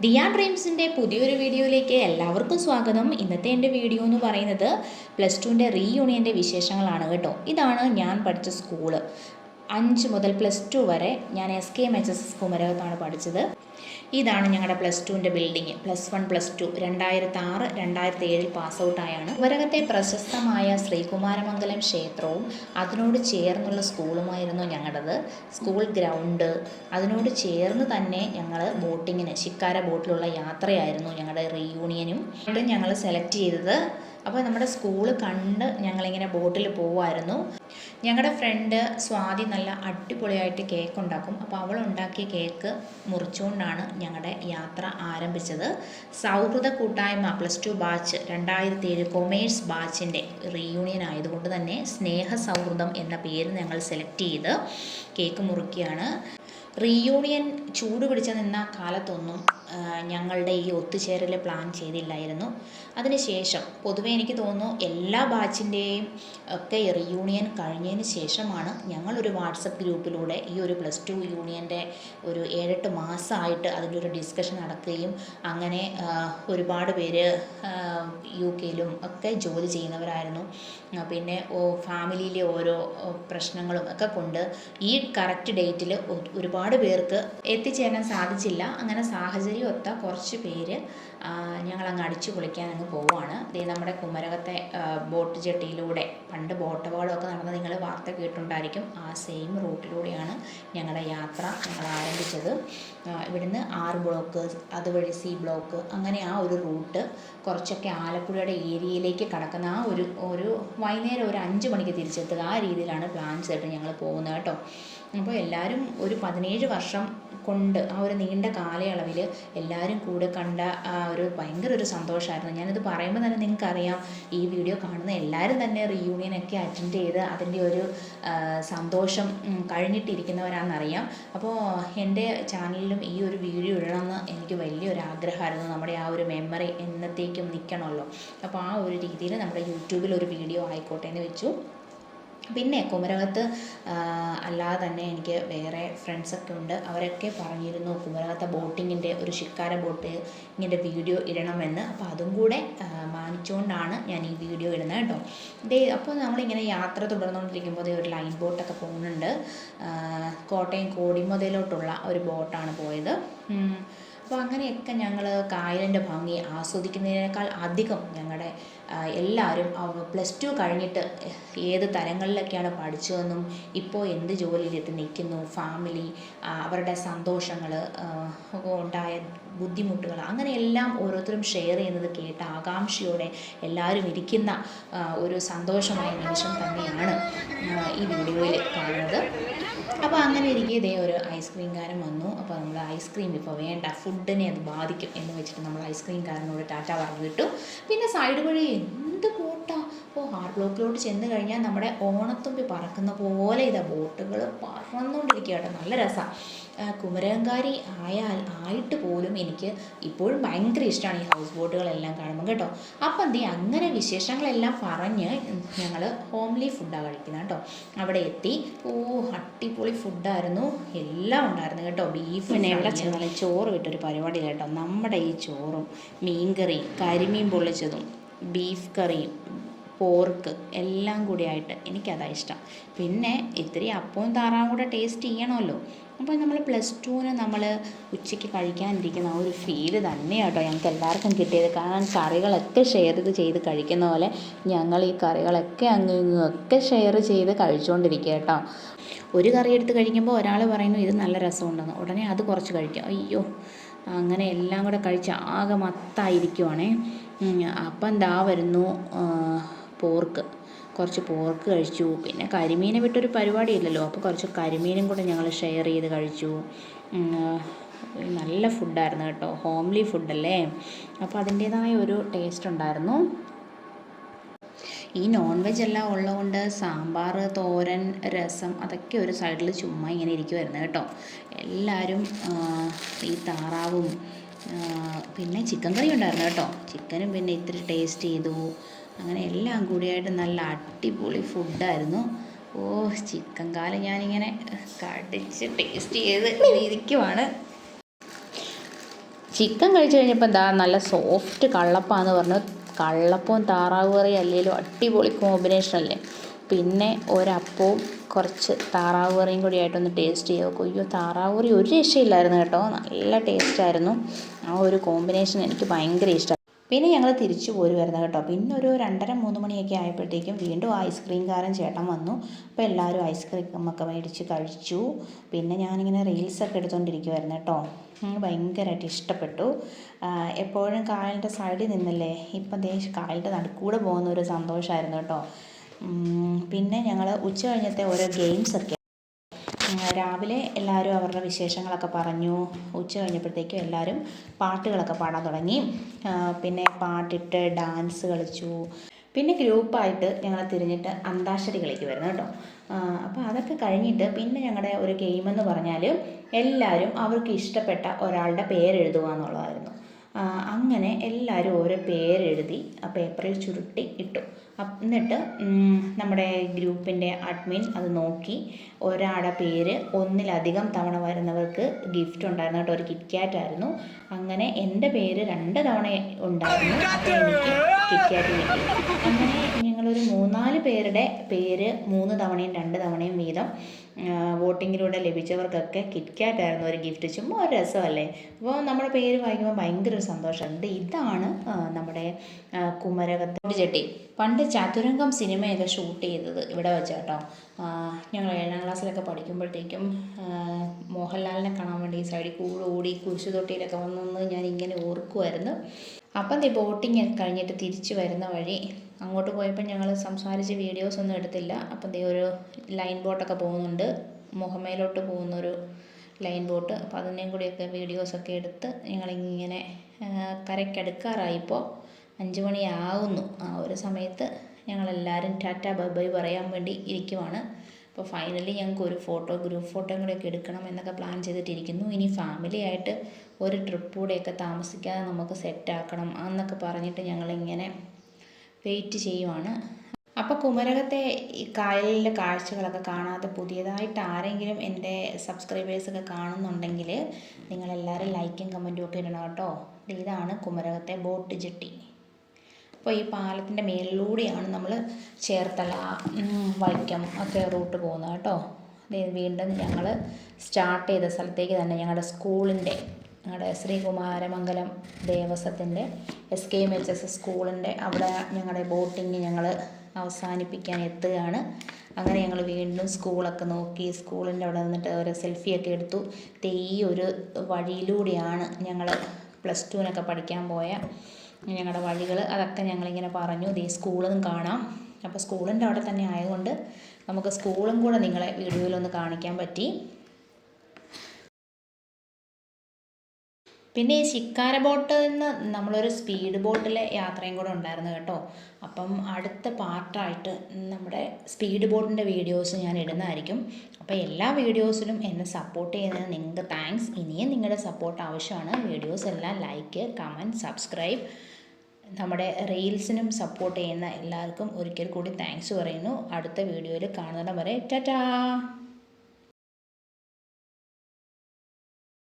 ദിയ ഡ്രീംസിൻ്റെ പുതിയൊരു വീഡിയോയിലേക്ക് എല്ലാവർക്കും സ്വാഗതം. ഇന്നത്തെ എൻ്റെ വീഡിയോ എന്ന് പറയുന്നത് +2ൻ്റെ റീയൂണിയൻ്റെ വിശേഷങ്ങളാണ് കേട്ടോ. ഇതാണ് ഞാൻ പഠിച്ച സ്കൂള്. 5 മുതൽ +2 വരെ ഞാൻ SKMHS കുമരകത്താണ് പഠിച്ചത്. ഇതാണ് ഞങ്ങളുടെ +2ൻ്റെ ബിൽഡിങ്. +1 +2 2006 2007 പാസ് ഔട്ടായാണ്. കുമരകത്തെ പ്രശസ്തമായ ശ്രീകുമാരമംഗലം ക്ഷേത്രവും അതിനോട് ചേർന്നുള്ള സ്കൂളുമായിരുന്നു ഞങ്ങളുടേത്. സ്കൂൾ ഗ്രൗണ്ട് അതിനോട് ചേർന്ന് തന്നെ ഞങ്ങൾ ബോട്ടിങ്ങിന് ശിക്കാര ബോട്ടിലുള്ള യാത്രയായിരുന്നു ഞങ്ങളുടെ റീയൂണിയനും ഞങ്ങൾ സെലക്ട് ചെയ്തത്. അപ്പോൾ നമ്മുടെ സ്കൂള് കണ്ട് ഞങ്ങളിങ്ങനെ ബോട്ടിൽ പോവുമായിരുന്നു. ഞങ്ങളുടെ ഫ്രണ്ട് സ്വാതി നല്ല അടിപൊളിയായിട്ട് കേക്ക് ഉണ്ടാക്കും. അപ്പോൾ അവൾ ഉണ്ടാക്കിയ കേക്ക് മുറിച്ചുകൊണ്ടാണ് ഞങ്ങളുടെ യാത്ര ആരംഭിച്ചത്. സൗഹൃദ കൂട്ടായ്മ +2 ബാച്ച് 2007 കൊമേഴ്സ് ബാച്ചിൻ്റെ റീയൂണിയൻ ആയതുകൊണ്ട് തന്നെ സ്നേഹ സൗഹൃദം എന്ന പേര് ഞങ്ങൾ സെലക്ട് ചെയ്ത് കേക്ക് മുറിക്കുകയാണ്. റീയൂണിയൻ ചൂട് പിടിച്ച് നിന്ന കാലത്തൊന്നും ഞങ്ങളുടെ ഈ ഒത്തുചേരൽ പ്ലാൻ ചെയ്തില്ലായിരുന്നു. അതിനുശേഷം പൊതുവേ എനിക്ക് തോന്നുന്നു എല്ലാ ബാച്ചിൻ്റെയും ഒക്കെ റീയൂണിയൻ കഴിഞ്ഞതിന് ശേഷമാണ് ഞങ്ങളൊരു വാട്സപ്പ് ഗ്രൂപ്പിലൂടെ ഈ ഒരു +2 യൂണിയൻ്റെ ഒരു 7-8 മാസമായിട്ട് അതിൻ്റെ ഒരു ഡിസ്കഷൻ നടക്കുകയും അങ്ങനെ ഒരുപാട് പേര് UK-ലും ഒക്കെ ജോലി ചെയ്യുന്നവരായിരുന്നു. പിന്നെ ഫാമിലിയിലെ ഓരോ പ്രശ്നങ്ങളും ഒക്കെ കൊണ്ട് ഈ കറക്റ്റ് ഡേറ്റിൽ ഒരുപാട് പേർക്ക് എത്തിച്ചേരാൻ സാധിച്ചില്ല. അങ്ങനെ സാഹചര്യം ഒത്ത കുറച്ച് പേര് ഞങ്ങളങ്ങ് അടിച്ചു പൊളിക്കാൻ അങ്ങ് പോവുകയാണ്. നമ്മുടെ കുമരകത്തെ ബോട്ട് ജെട്ടിയിലൂടെ പണ്ട് ബോട്ടപാടമൊക്കെ നടന്ന് നിങ്ങൾ വാർത്ത കേട്ടിട്ടുണ്ടായിരിക്കും. ആ സെയിം റൂട്ടിലൂടെയാണ് ഞങ്ങളുടെ യാത്ര ഞങ്ങൾ ആരംഭിച്ചത്. ഇവിടുന്ന് 6 ബ്ലോക്ക് അതുവഴി C ബ്ലോക്ക് അങ്ങനെ ആ ഒരു റൂട്ട് കുറച്ചൊക്കെ ആലപ്പുഴയുടെ ഏരിയയിലേക്ക് കടക്കുന്ന ആ ഒരു വൈകുന്നേരം ഒരു 5 മണിക്ക് തിരിച്ചെത്തുക ആ രീതിയിലാണ് പ്ലാൻ ചെയ്തിട്ട് ഞങ്ങൾ പോകുന്നത് കേട്ടോ. അപ്പോൾ എല്ലാവരും ഒരു 17 വർഷം കൊണ്ട് ആ ഒരു നീണ്ട കാലയളവിൽ എല്ലാവരും കൂടെ കണ്ട ഒരു ഭയങ്കര ഒരു സന്തോഷമായിരുന്നു. ഞാനിത് പറയുമ്പോൾ തന്നെ നിങ്ങൾക്കറിയാം, ഈ വീഡിയോ കാണുന്ന എല്ലാവരും തന്നെ റീയൂണിയനൊക്കെ അറ്റൻഡ് ചെയ്ത് അതിൻ്റെ ഒരു സന്തോഷം കഴിഞ്ഞിട്ടിരിക്കുന്നവരാണെന്നറിയാം. അപ്പോൾ എൻ്റെ ചാനലിലും ഈ ഒരു വീഡിയോ ഇടണമെന്ന് എനിക്ക് വലിയൊരു ആഗ്രഹമായിരുന്നു. നമ്മുടെ ആ ഒരു മെമ്മറി എന്നത്തേക്കും നിൽക്കണമല്ലോ. അപ്പോൾ ആ ഒരു രീതിയിൽ നമ്മുടെ യൂട്യൂബിൽ ഒരു വീഡിയോ ആയിക്കോട്ടെ എന്ന് വെച്ചു. പിന്നെ കുമരകത്ത് അല്ലാതെ തന്നെ എനിക്ക് വേറെ ഫ്രണ്ട്സൊക്കെ ഉണ്ട്. അവരൊക്കെ പറഞ്ഞിരുന്നു കുമരകത്തെ ബോട്ടിങ്ങിൻ്റെ ഒരു ശിക്കാര ബോട്ടിങ്ങിൻ്റെ വീഡിയോ ഇടണമെന്ന്. അപ്പോൾ അതും കൂടെ മാനിച്ചുകൊണ്ടാണ് ഞാൻ ഈ വീഡിയോ ഇടുന്നത് കേട്ടോ. അപ്പോൾ നമ്മളിങ്ങനെ യാത്ര തുടർന്നുകൊണ്ടിരിക്കുമ്പോൾ ഒരു ലൈൻ ബോട്ടൊക്കെ പോകുന്നുണ്ട്. കോട്ടയം കോടിമതയിലോട്ടുള്ള ഒരു ബോട്ടാണ് പോയത്. അപ്പോൾ അങ്ങനെയൊക്കെ ഞങ്ങൾ കായലിൻ്റെ ഭംഗി ആസ്വദിക്കുന്നതിനേക്കാൾ അധികം ഞങ്ങളുടെ എല്ലാവരും +2 കഴിഞ്ഞിട്ട് ഏത് തലങ്ങളിലൊക്കെയാണ് പഠിച്ചതെന്നും ഇപ്പോൾ എന്ത് ജോലിയിലെത്തി നിൽക്കുന്നു, ഫാമിലി അവരുടെ സന്തോഷങ്ങൾ ഉണ്ടായ ബുദ്ധിമുട്ടുകൾ അങ്ങനെയെല്ലാം ഓരോരുത്തരും ഷെയർ ചെയ്യുന്നത് കേട്ട് ആകാംക്ഷയോടെ എല്ലാവരും ഇരിക്കുന്ന ഒരു സന്തോഷമായ നിമിഷം തന്നെയാണ് ഈ വീഡിയോയിൽ കാണുന്നത്. അപ്പോൾ അങ്ങനെ ഇരിക്കെ ഒരു ഐസ്ക്രീംകാരൻ വന്നു. അപ്പോൾ നമ്മൾ ഐസ്ക്രീം ഇപ്പോൾ വേണ്ട, ഫുഡിനെ അത് ബാധിക്കും എന്ന് വെച്ചിട്ട് നമ്മൾ ഐസ്ക്രീംകാരനോട് ടാറ്റ പറഞ്ഞു വിട്ടു. പിന്നെ സൈഡ് വഴി എന്ത് ബോട്ടാ! ഹാർ ബ്ലോക്കിലോട്ട് ചെന്ന് കഴിഞ്ഞാൽ നമ്മുടെ ഓണത്തുമ്പി പറക്കുന്ന പോലെ ബോട്ടുകൾ പറന്നുകൊണ്ടിരിക്കുക കേട്ടോ. നല്ല രസമാണ്. കുമരകംകാരി ആയിട്ട് പോലും എനിക്ക് ഇപ്പോഴും ഭയങ്കര ഇഷ്ടമാണ് ഈ ഹൗസ് ബോട്ടുകളെല്ലാം കാണുമ്പോൾ കേട്ടോ. അപ്പം അങ്ങനെ വിശേഷങ്ങളെല്ലാം പറഞ്ഞ് ഞങ്ങൾ ഹോംലി ഫുഡാണ് കഴിക്കുന്നത് കേട്ടോ. അവിടെ എത്തി. അടിപൊളി ഫുഡായിരുന്നു, എല്ലാം ഉണ്ടായിരുന്നു കേട്ടോ. ബീഫ് പിന്നെ എവിടെ ചെന്നാലും ചോറ് വിട്ടൊരു പരിപാടി കേട്ടോ. നമ്മുടെ ഈ ചോറും മീൻകറിയും കരിമീൻ പൊള്ളിച്ചതും ബീഫ് കറിയും പോർക്ക് എല്ലാം കൂടിയായിട്ട് എനിക്കതാണ് ഇഷ്ടം. പിന്നെ ഇത്തിരി അപ്പവും താറാവും കൂടെ ടേസ്റ്റ് ചെയ്യണമല്ലോ. അപ്പോൾ നമ്മൾ +2-ന് നമ്മൾ ഉച്ചയ്ക്ക് കഴിക്കാനിരിക്കുന്ന ആ ഒരു ഫീല് തന്നെയാണ് കേട്ടോ ഞങ്ങൾക്ക് എല്ലാവർക്കും കിട്ടിയത്. കാരണം കറികളൊക്കെ ഷെയർ ചെയ്ത് കഴിക്കുന്ന പോലെ ഞങ്ങൾ ഈ കറികളൊക്കെ അങ്ങൊക്കെ ഷെയർ ചെയ്ത് കഴിച്ചുകൊണ്ടിരിക്കുക കേട്ടോ. ഒരു കറി എടുത്ത് കഴിക്കുമ്പോൾ ഒരാൾ പറയുന്നു ഇത് നല്ല രസമുണ്ടെന്ന്, ഉടനെ അത് കുറച്ച് കഴിക്കും. അയ്യോ, അങ്ങനെ എല്ലാം കൂടെ കഴിച്ച് ആകെ മത്തായിരിക്കുവാണേ. അപ്പം വരുന്നു പോർക്ക്. കുറച്ച് പോർക്ക് കഴിച്ചു. പിന്നെ കരിമീനെ വിട്ടൊരു പരിപാടിയില്ലല്ലോ, അപ്പോൾ കുറച്ച് കരിമീനും കൂടെ ഞങ്ങൾ ഷെയർ ചെയ്ത് കഴിച്ചു. നല്ല ഫുഡായിരുന്നു കേട്ടോ, ഹോംലി ഫുഡല്ലേ, അപ്പോൾ അതിൻ്റേതായ ഒരു ടേസ്റ്റ് ഉണ്ടായിരുന്നു. ഈ നോൺ വെജ് എല്ലാം ഉള്ളതുകൊണ്ട് സാമ്പാർ, തോരൻ, രസം അതൊക്കെ ഒരു സൈഡിൽ ചുമ്മാ ഇങ്ങനെ ഇരിക്കുമായിരുന്നു കേട്ടോ. എല്ലാവരും ഈ താറാവും പിന്നെ ചിക്കൻ കറി ഉണ്ടായിരുന്നു കേട്ടോ. ചിക്കനും പിന്നെ ഇത്തിരി ടേസ്റ്റ് ചെയ്തു. അങ്ങനെ എല്ലാം കൂടിയായിട്ട് നല്ല അടിപൊളി ഫുഡായിരുന്നു. ചിക്കൻ കാല് ഞാനിങ്ങനെ കടിച്ച് ടേസ്റ്റ് ചെയ്ത് ഇരിക്കുവാണ്. ചിക്കൻ കഴിച്ച് കഴിഞ്ഞപ്പോൾ എന്താ നല്ല സോഫ്റ്റ് കള്ളപ്പാന്ന് പറഞ്ഞു. കള്ളപ്പവും താറാവ് കറിയും അല്ലെങ്കിലും അടിപൊളി കോമ്പിനേഷൻ അല്ലേ. പിന്നെ ഒരപ്പവും കുറച്ച് താറാവ് കറിയും കൂടി ആയിട്ടൊന്ന് ടേസ്റ്റ് ചെയ്ത് നോക്കും. അയ്യോ, താറാവ് കറി ഒരു രക്ഷയില്ലായിരുന്നു കേട്ടോ, നല്ല ടേസ്റ്റായിരുന്നു. ആ ഒരു കോമ്പിനേഷൻ എനിക്ക് ഭയങ്കര ഇഷ്ടമായി. പിന്നെ ഞങ്ങൾ തിരിച്ചു പോരുമായിരുന്നു കേട്ടോ. പിന്നെ ഒരു 2:30-3 മണിയൊക്കെ ആയപ്പോഴത്തേക്കും വീണ്ടും ഐസ്ക്രീംകാരൻ ചേട്ടൻ വന്നു. അപ്പോൾ എല്ലാവരും ഐസ്ക്രീമൊക്കെ മേടിച്ച് കഴിച്ചു. പിന്നെ ഞാനിങ്ങനെ റീൽസൊക്കെ എടുത്തുകൊണ്ടിരിക്കുമായിരുന്നു കേട്ടോ. ഭയങ്കരമായിട്ട് ഇഷ്ടപ്പെട്ടു. എപ്പോഴും കായലിൻ്റെ സൈഡിൽ നിന്നല്ലേ, ഇപ്പം കായലിൻ്റെ നടുക്കൂടെ പോകുന്ന ഒരു സന്തോഷമായിരുന്നു കേട്ടോ. പിന്നെ ഞങ്ങൾ ഉച്ച കഴിഞ്ഞത്തെ ഓരോ ഗെയിംസൊക്കെ രാവിലെ എല്ലാവരും അവരുടെ വിശേഷങ്ങളൊക്കെ പറഞ്ഞു. ഉച്ച കഴിഞ്ഞപ്പോഴത്തേക്കും എല്ലാവരും പാട്ടുകളൊക്കെ പാടാൻ തുടങ്ങി. പിന്നെ പാട്ടിട്ട് ഡാൻസ് കളിച്ചു. പിന്നെ ഗ്രൂപ്പായിട്ട് ഞങ്ങൾ തിരിഞ്ഞിട്ട് അന്താക്ഷരി കളിക്കുമായിരുന്നു കേട്ടോ. അപ്പോൾ അതൊക്കെ കഴിഞ്ഞിട്ട് പിന്നെ ഞങ്ങളുടെ ഒരു ഗെയിമെന്ന് പറഞ്ഞാൽ എല്ലാവരും അവർക്ക് ഇഷ്ടപ്പെട്ട ഒരാളുടെ പേരെഴുതുക എന്നുള്ളതായിരുന്നു. അങ്ങനെ എല്ലാവരും ഓരോ പേരെഴുതി ആ പേപ്പറിൽ ചുരുട്ടി ഇട്ടു. എന്നിട്ട് നമ്മുടെ ഗ്രൂപ്പിൻ്റെ അഡ്മിൻ അത് നോക്കി ഒരാളുടെ പേര് ഒന്നിലധികം തവണ വരുന്നവർക്ക് ഗിഫ്റ്റ് ഉണ്ടായിരുന്നു കേട്ടോ. ഒരു കിറ്റ്കാറ്റ് ആയിരുന്നു. അങ്ങനെ എൻ്റെ പേര് 2 തവണ ഉണ്ടായിരുന്നു. അപ്പോൾ എനിക്ക് കിറ്റ്കാറ്റ് കിട്ടി. അങ്ങനെ ഞങ്ങളൊരു 3-4 പേരുടെ പേര് 3 തവണയും 2 തവണയും വീതം വോട്ടിങ്ങിലൂടെ ലഭിച്ചവർക്കൊക്കെ കിറ്റ്കാറ്റ് ആയിരുന്നു ഒരു ഗിഫ്റ്റ്. ചുമ്മാ ഒരു രസമല്ലേ. അപ്പോൾ നമ്മുടെ പേര് വായിക്കുമ്പോൾ ഭയങ്കര ഒരു സന്തോഷമുണ്ട്. ഇതാണ് നമ്മുടെ കുമരകത്തെ ചെട്ടി. പണ്ട് ചതുരംഗം സിനിമയൊക്കെ ഷൂട്ട് ചെയ്തത് ഇവിടെ വെച്ചാട്ടോ. ഞങ്ങൾ 7ാം ക്ലാസ്സിലൊക്കെ പഠിക്കുമ്പോഴത്തേക്കും മോഹൻലാലിനെ കാണാൻ വേണ്ടി ഈ സൈഡിൽ കൂടെ ഓടി കുരിശുതൊട്ടിയിലൊക്കെ വന്നെന്ന് ഞാൻ ഇങ്ങനെ ഓർക്കുമായിരുന്നു. അപ്പം ബോട്ടിങ് ഒക്കെ കഴിഞ്ഞിട്ട് തിരിച്ച് വരുന്ന വഴി അങ്ങോട്ട് പോയപ്പോൾ ഞങ്ങൾ സംസാരിച്ച് വീഡിയോസൊന്നും എടുത്തില്ല. അപ്പം ഒരു ലൈൻ ബോട്ടൊക്കെ പോകുന്നുണ്ട്, മുഹമ്മയിലോട്ട് പോകുന്നൊരു ലൈൻ ബോട്ട്. അപ്പോൾ അതിൻ്റെയും കൂടിയൊക്കെ വീഡിയോസൊക്കെ എടുത്ത് ഞങ്ങളിങ്ങനെ കരയ്ക്കടുക്കാറായിപ്പോൾ 5 മണിയാവുന്നു. ആ ഒരു സമയത്ത് ഞങ്ങളെല്ലാവരും ടാറ്റ ബൈ ബൈ പറയാൻ വേണ്ടി ഇരിക്കുവാണ്. അപ്പോൾ ഫൈനലി ഞങ്ങൾക്ക് ഒരു ഗ്രൂപ്പ് ഫോട്ടോയും കൂടെയൊക്കെ എടുക്കണം എന്നൊക്കെ പ്ലാൻ ചെയ്തിട്ടിരിക്കുന്നു. ഇനി ഫാമിലി ആയിട്ട് ഒരു ട്രിപ്പ് കൂടെയൊക്കെ താമസിക്കാതെ നമുക്ക് സെറ്റാക്കണം എന്നൊക്കെ പറഞ്ഞിട്ട് ഞങ്ങളിങ്ങനെ വെയിറ്റ് ചെയ്യുവാണ്. അപ്പോൾ കുമരകത്തെ ഈ കായലിലെ കാഴ്ചകളൊക്കെ കാണാതെ പുതിയതായിട്ട് ആരെങ്കിലും എൻ്റെ സബ്സ്ക്രൈബേഴ്സൊക്കെ കാണുന്നുണ്ടെങ്കിൽ നിങ്ങളെല്ലാവരും ലൈക്കും കമൻറ്റും ഒക്കെ ഇടണം കേട്ടോ. ഇതാണ് കുമരകത്തെ ബോട്ട് ജെട്ടി. അപ്പോൾ ഈ പാലത്തിൻ്റെ മേളിലൂടെയാണ് നമ്മൾ ചേർത്തല, വൈക്കം ഒക്കെ റൂട്ട് പോകുന്നത് കേട്ടോ. വീണ്ടും ഞങ്ങൾ സ്റ്റാർട്ട് ചെയ്ത സ്ഥലത്തേക്ക് തന്നെ ഞങ്ങളുടെ ശ്രീകുമാരമംഗലം ദേവസ്വത്തിൻ്റെ SKMHS സ്കൂളിൻ്റെ അവിടെ ഞങ്ങളുടെ ബോട്ടിങ് ഞങ്ങൾ അവസാനിപ്പിക്കാൻ എത്തുകയാണ്. അങ്ങനെ ഞങ്ങൾ വീണ്ടും സ്കൂളൊക്കെ നോക്കി സ്കൂളിൻ്റെ അവിടെ നിന്നിട്ട് ഒരു സെൽഫിയൊക്കെ എടുത്തു. ഈ ഒരു വഴിയിലൂടെയാണ് ഞങ്ങൾ +2 പഠിക്കാൻ പോയ ഞങ്ങളുടെ വഴികൾ. അതൊക്കെ ഞങ്ങളിങ്ങനെ പറഞ്ഞു. സ്കൂളും കാണാം. അപ്പോൾ സ്കൂളിൻ്റെ അവിടെ തന്നെ ആയതുകൊണ്ട് നമുക്ക് സ്കൂളും കൂടെ നിങ്ങളെ വീഡിയോയിലൊന്ന് കാണിക്കാൻ പറ്റി. പിന്നെ ഈ ശിക്കാര ബോട്ടിൽ നിന്ന് നമ്മളൊരു സ്പീഡ് ബോട്ടിലെ യാത്രയും കൂടെ ഉണ്ടായിരുന്നു കേട്ടോ. അപ്പം അടുത്ത പാർട്ടായിട്ട് നമ്മുടെ സ്പീഡ് ബോട്ടിൻ്റെ വീഡിയോസ് ഞാൻ ഇടുന്നതായിരിക്കും. അപ്പോൾ എല്ലാ വീഡിയോസിലും എന്നെ സപ്പോർട്ട് ചെയ്യുന്നതിന് നിങ്ങൾക്ക് താങ്ക്സ്. ഇനിയും നിങ്ങളുടെ സപ്പോർട്ട് ആവശ്യമാണ്. വീഡിയോസ് എല്ലാം ലൈക്ക്, കമൻറ്റ്, സബ്സ്ക്രൈബ്. നമ്മുടെ റീൽസിനും സപ്പോർട്ട് ചെയ്യുന്ന എല്ലാവർക്കും ഒരിക്കൽ കൂടി താങ്ക്സ് പറയുന്നു. അടുത്ത വീഡിയോയിൽ കാണുന്നിടം വരെ ടാറ്റാ.